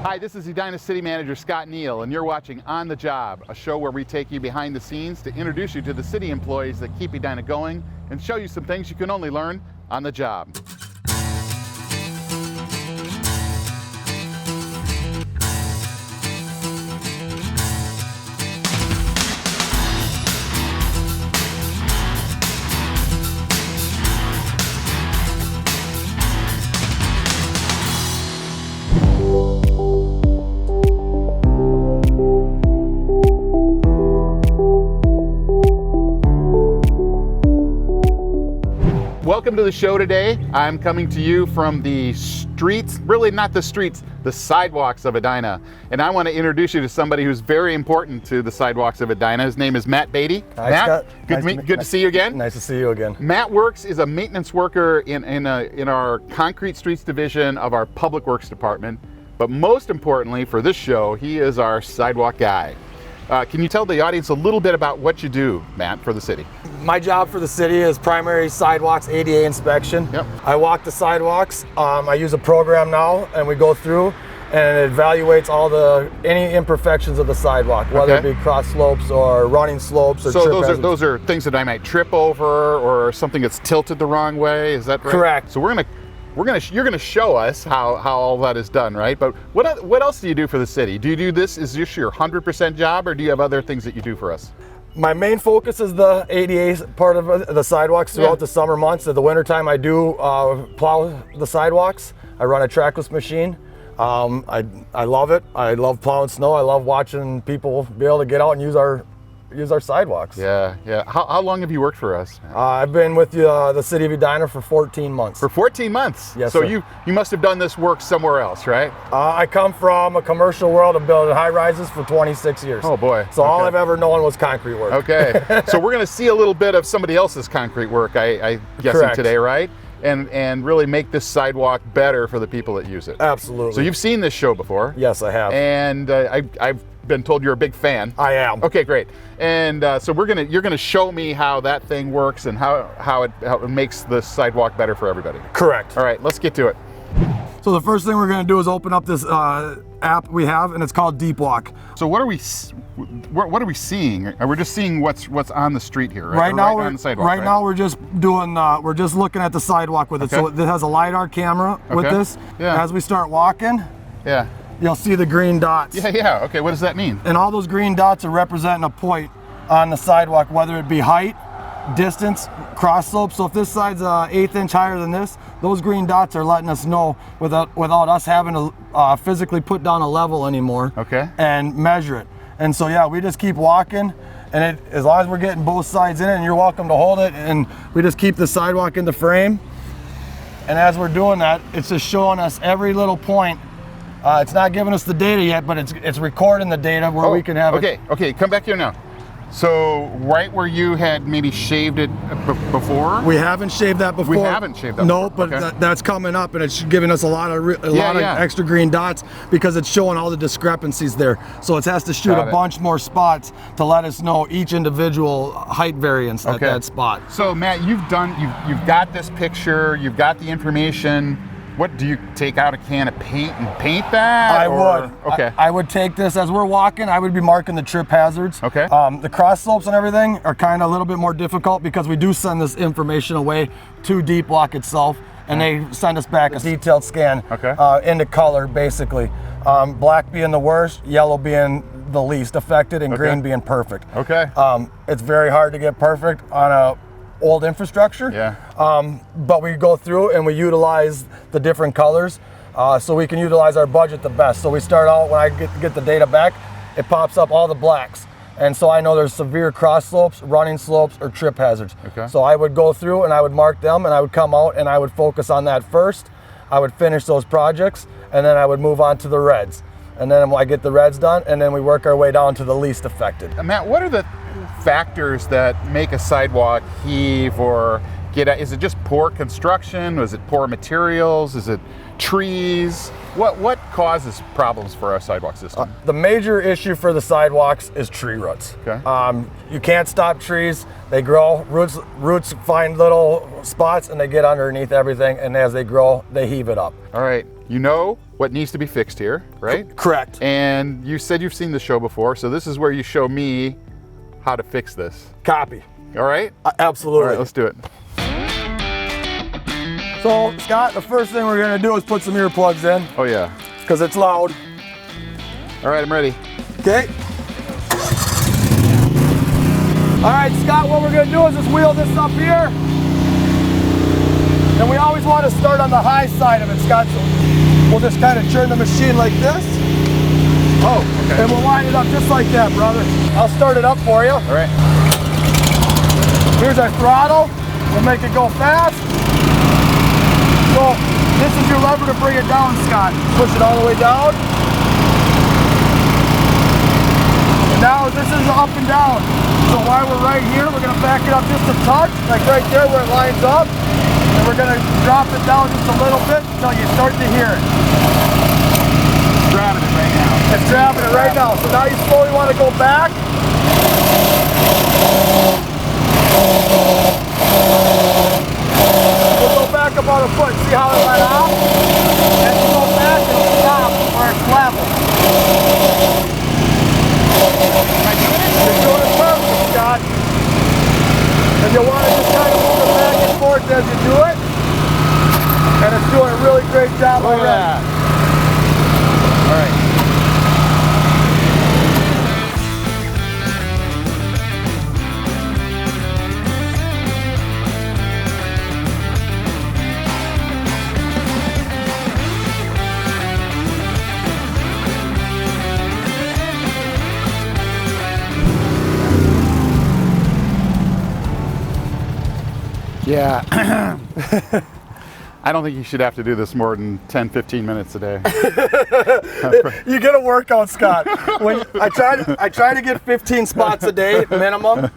Hi, this is Edina City Manager Scott Neal, and you're watching On the Job, a show where we take you behind the scenes to introduce you to the city employees that keep Edina going and show you some things you can only learn on the job. Welcome to the show today. I'm coming to you from the streets, really not the streets, the sidewalks of Edina. And I want to introduce you to somebody who's very important to the sidewalks of Edina. His name is Matt Beatty. Hi, Matt, Scott. Good to see you again. Nice to see you again. Matt is a maintenance worker in our concrete streets division of our public works department. But most importantly for this show, he is our sidewalk guy. Can you tell the audience a little bit about what you do, Matt, for the city? My job for the city is primary sidewalks ADA inspection. Yep. I walk the sidewalks. I use a program now, and we go through and it evaluates any imperfections of the sidewalk, whether it be cross slopes or running slopes or so those are things that I might trip over or something that's tilted the wrong way. Is that right? Correct. So you're gonna show us how all that is done, right? But what else do you do for the city? Do you do this? Is this your 100% job, or do you have other things that you do for us? My main focus is the ADA part of the sidewalks throughout the summer months. In the wintertime, I do plow the sidewalks. I run a trackless machine. I love it. I love plowing snow. I love watching people be able to get out and use our sidewalks. Yeah. How long have you worked for us? I've been with the city of Edina for 14 months. For 14 months? Yes, so sir. you must have done this work somewhere else, right? I come from a commercial world of building high rises for 26 years. Oh boy. So all I've ever known was concrete work. Okay. So we're gonna see a little bit of somebody else's concrete work, I guessing. Correct. Today, right? And really make this sidewalk better for the people that use it. Absolutely. So you've seen this show before? Yes, I have. And I've been told you're a big fan. I am. Okay, great. And so you're gonna show me how that thing works and how it makes the sidewalk better for everybody. Correct. All right, let's get to it. So the first thing we're going to do is open up this app we have, and it's called Deep Walk. So what are we seeing? We're just seeing what's on the street here, right? Right now, on the sidewalk, now we're just doing we're just looking at the sidewalk with it. So it has a LiDAR camera with this. Yeah. As we start walking, you'll see the green dots. Yeah. Okay, what does that mean? And all those green dots are representing a point on the sidewalk, whether it be height, distance, cross slope. So if this side's 1/8 inch higher than this, those green dots are letting us know without us having to physically put down a level anymore. Okay. And measure it. And so we just keep walking, and as long as we're getting both sides in it, and you're welcome to hold it, and we just keep the sidewalk in the frame. And as we're doing that, it's just showing us every little point. It's not giving us the data yet, but it's recording the data where we can have it. Okay, come back here now. So right where you had maybe shaved it before? We haven't shaved that before. We haven't shaved that No, before. but that's coming up, and it's giving us a lot of extra green dots because it's showing all the discrepancies there. So it has to shoot a bunch more spots to let us know each individual height variance at that spot. So Matt, you've got this picture, you've got the information. What do you take out a can of paint and paint that? I would. Okay. I would take this as we're walking. I would be marking the trip hazards. Okay. The cross slopes and everything are kind of a little bit more difficult because we do send this information away to Deep Walk itself, and they send us back a detailed scan into color, basically. Black being the worst, yellow being the least affected, and green being perfect. Okay. It's very hard to get perfect on a old infrastructure. But we go through and we utilize the different colors so we can utilize our budget the best. So we start out, when I get the data back, it pops up all the blacks. And so I know there's severe cross slopes, running slopes, or trip hazards. So I would go through and I would mark them, and I would come out and I would focus on that first. I would finish those projects, and then I would move on to the reds. And then I get the reds done, and then we work our way down to the least affected. Matt, what are the factors that make a sidewalk heave or get out? Is it just poor construction? Is it poor materials? Is it trees? What causes problems for our sidewalk system? The major issue for the sidewalks is tree roots. You can't stop trees. They grow. Roots find little spots and they get underneath everything, and as they grow, they heave it up. All right. you know what needs to be fixed here, right? Correct. And you said you've seen the show before, so this is where you show me how to fix this. Copy. All right? Absolutely. All right, let's do it. So, Scott, the first thing we're gonna do is put some earplugs in. Oh yeah. Because it's loud. All right, I'm ready. Okay. All right, Scott, what we're gonna do is just wheel this up here. And we always want to start on the high side of it, Scott. So we'll just kind of turn the machine like this. Oh, okay. And we'll line it up just like that, brother. I'll start it up for you. All right. Here's our throttle. We'll make it go fast. So this is your lever to bring it down, Scott. Push it all the way down. And now this is up and down. So while we're right here, we're gonna back it up just a touch, like right there where it lines up. And we're gonna drop it down just a little bit until you start to hear it. It's grabbing it right now. It's grabbing it right now. So now you slowly want to go back. We'll go back about a foot. See how it let off? As you go back, it'll stop where it's level. You're doing it perfect, Scott. And you'll want to just kind of move it back and forth as you do it. And it's doing a really great job already. All right. Yeah. I don't think you should have to do this more than 10, 15 minutes a day. You get a workout, Scott. When I try to get 15 spots a day minimum.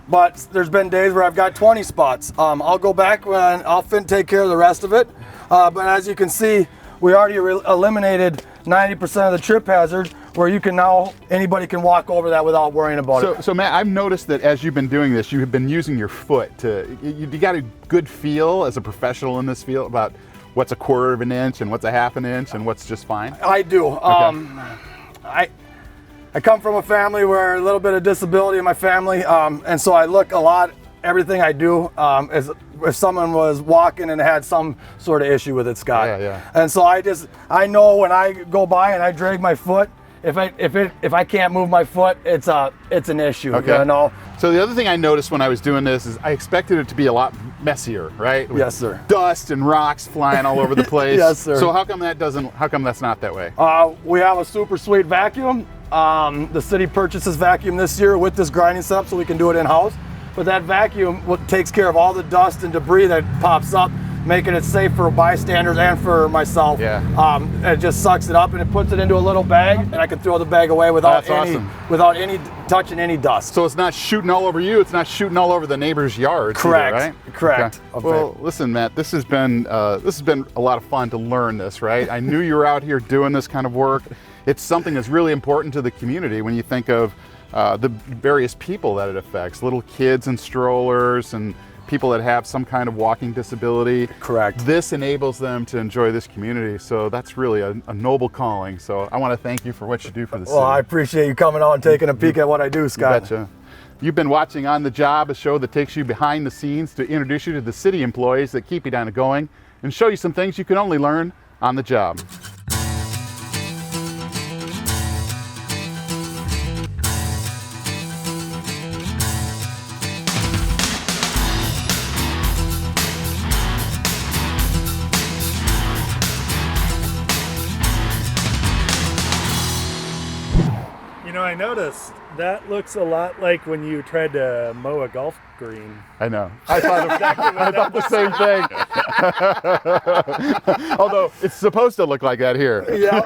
But there's been days where I've got 20 spots. I'll go back when I'll take care of the rest of it. But as you can see, we already eliminated 90% of the trip hazard, where you can now, anybody can walk over that without worrying about it. So Matt, I've noticed that as you've been doing this, you have been using your foot you got a good feel as a professional in this field about what's a quarter of an inch and what's a half an inch and what's just fine? I do. Okay. I come from a family where a little bit of disability in my family, and so I look a lot, everything I do is if someone was walking and had some sort of issue with it, Scott. Yeah. And so I know when I go by and I drag my foot, if I can't move my foot, it's an issue. Okay. You know? So the other thing I noticed when I was doing this is I expected it to be a lot messier, right? With yes, sir. Dust and rocks flying all over the place. Yes, sir. So how come that's not that way? We have a super sweet vacuum. The city purchased this vacuum this year with this grinding setup so we can do it in-house. But that vacuum takes care of all the dust and debris that pops up, making it safe for bystanders and for myself. Yeah. It just sucks it up and it puts it into a little bag, and I can throw the bag away without touching any dust. So it's not shooting all over you, it's not shooting all over the neighbor's yard. Correct. Either, right? Correct. Okay. Well, listen, Matt, this has been a lot of fun to learn this, right? I knew you were out here doing this kind of work. It's something that's really important to the community when you think of the various people that it affects, little kids and strollers and people that have some kind of walking disability. Correct. This enables them to enjoy this community, so that's really a noble calling. So I want to thank you for what you do for the city. Well, I appreciate you coming out and taking a peek at what I do, Scott. You betcha. You've been watching On the Job, a show that takes you behind the scenes to introduce you to the city employees that keep Edina going and show you some things you can only learn on the job. You know, I noticed that looks a lot like when you tried to mow a golf green. I know. I thought the same thing. Although it's supposed to look like that here. Yeah.